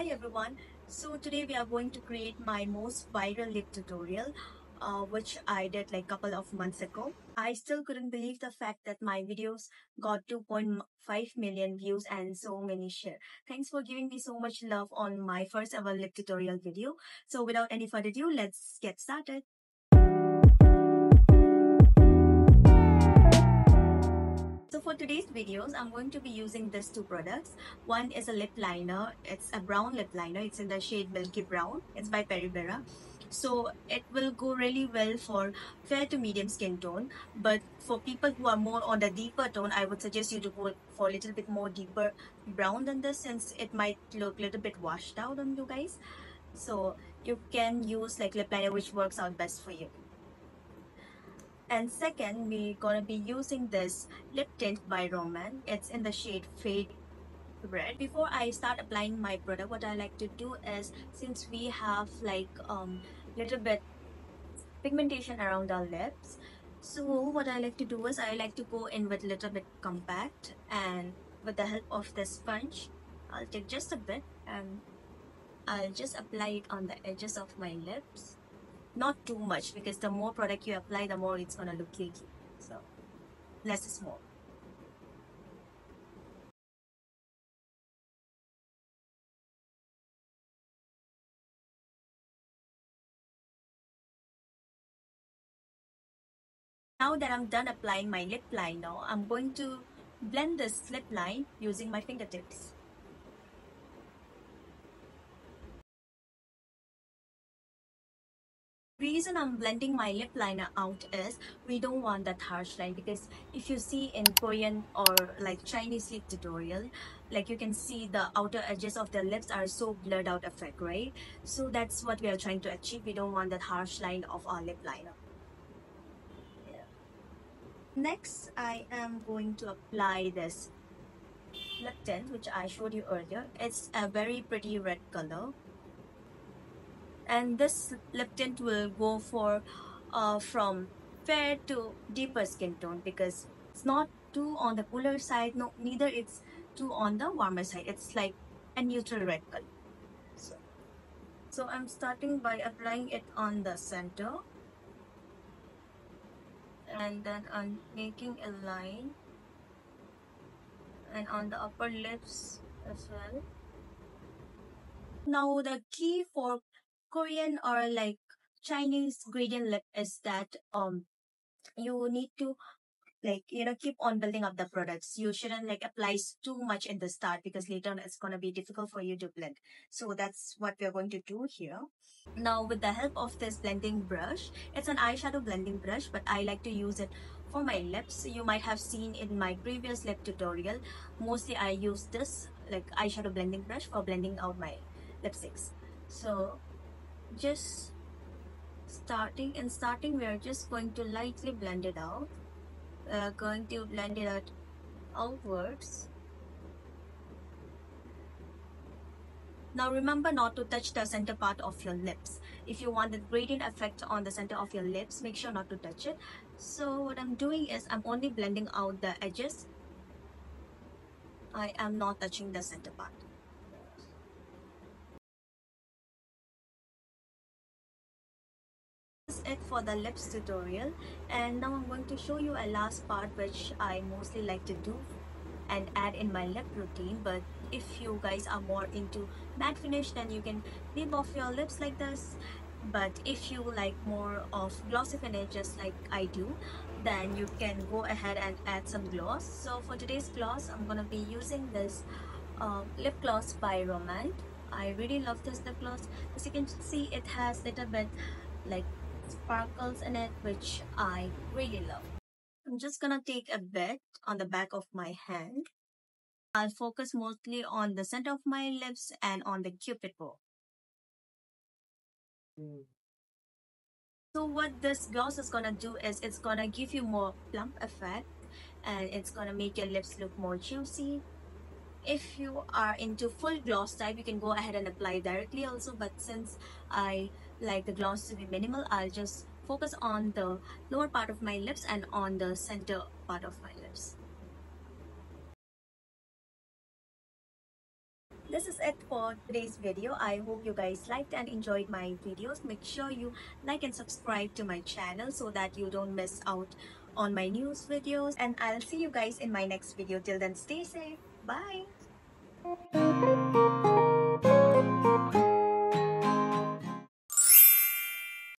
Hi everyone, so today we are going to create my most viral lip tutorial which I did like couple of months ago. I still couldn't believe the fact that my videos got 2.5 million views and so many share. Thanks for giving me so much love on my first ever lip tutorial video. So without any further ado, let's get started. So for today's videos, I'm going to be using these two products. One is a lip liner. It's a brown lip liner. It's in the shade Milky Brown. It's by Peribera. So it will go really well for fair to medium skin tone. But for people who are more on the deeper tone, I would suggest you to go for a little bit more deeper brown than this, since it might look a little bit washed out on you guys. So you can use like lip liner which works out best for you. And second, we're gonna be using this lip tint by Roman. It's in the shade Fade Red. Before I start applying my product, what I like to do is, since we have like little bit pigmentation around our lips, so what I like to do is I like to go in with little bit compact, and with the help of the sponge, I'll take just a bit and I'll just apply it on the edges of my lips. Not too much, because the more product you apply, the more it's gonna look cakey. So less is more. Now that I'm done applying my lip liner, I'm going to blend this lip line using my fingertips. Reason I'm blending my lip liner out is we don't want that harsh line, because if you see in Korean or like Chinese lip tutorial, like you can see the outer edges of the lips are so blurred out effect, right? So that's what we are trying to achieve. We don't want that harsh line of our lip liner. Next, I am going to apply this lip tint which I showed you earlier. It's a very pretty red color, and this lip tint will go for from fair to deeper skin tone, because it's not too on the cooler side, no, neither it's too on the warmer side. It's like a neutral red color. So I'm starting by applying it on the center, and then I'm making a line, and on the upper lips as well. Now the key for Korean or like Chinese gradient lip is that you need to like keep on building up the products. You shouldn't like apply too much in the start, because later on it's gonna be difficult for you to blend. So that's what we're going to do here. Now with the help of this blending brush, it's an eyeshadow blending brush, but I like to use it for my lips. You might have seen in my previous lip tutorial, mostly I use this like eyeshadow blending brush for blending out my lipsticks. So just starting we are just going to lightly blend it out. Going to blend it out outwards. Now remember not to touch the center part of your lips. If you want the gradient effect on the center of your lips, make sure not to touch it. So what I'm doing is I'm only blending out the edges. I am not touching the center part. That's it for the lips tutorial, and now I'm going to show you a last part which I mostly like to do and add in my lip routine. But if you guys are more into matte finish, then you can leave off your lips like this. But if you like more of glossy finish just like I do, then you can go ahead and add some gloss. So for today's gloss, I'm gonna be using this lip gloss by Romand. I really love this lip gloss. As you can see, it has little bit like sparkles in it, which I really love. I'm just gonna take a bit on the back of my hand. I'll focus mostly on the center of my lips and on the cupid bow. So what this gloss is gonna do is it's gonna give you more plump effect, and it's gonna make your lips look more juicy. If you are into full gloss type, you can go ahead and apply directly also, but since I like the gloss to be minimal, I'll just focus on the lower part of my lips and on the center part of my lips. this is it for today's video. I hope you guys liked and enjoyed my videos. Make sure you like and subscribe to my channel so that you don't miss out on my news videos. And I'll see you guys in my next video. Till then, stay safe. Bye.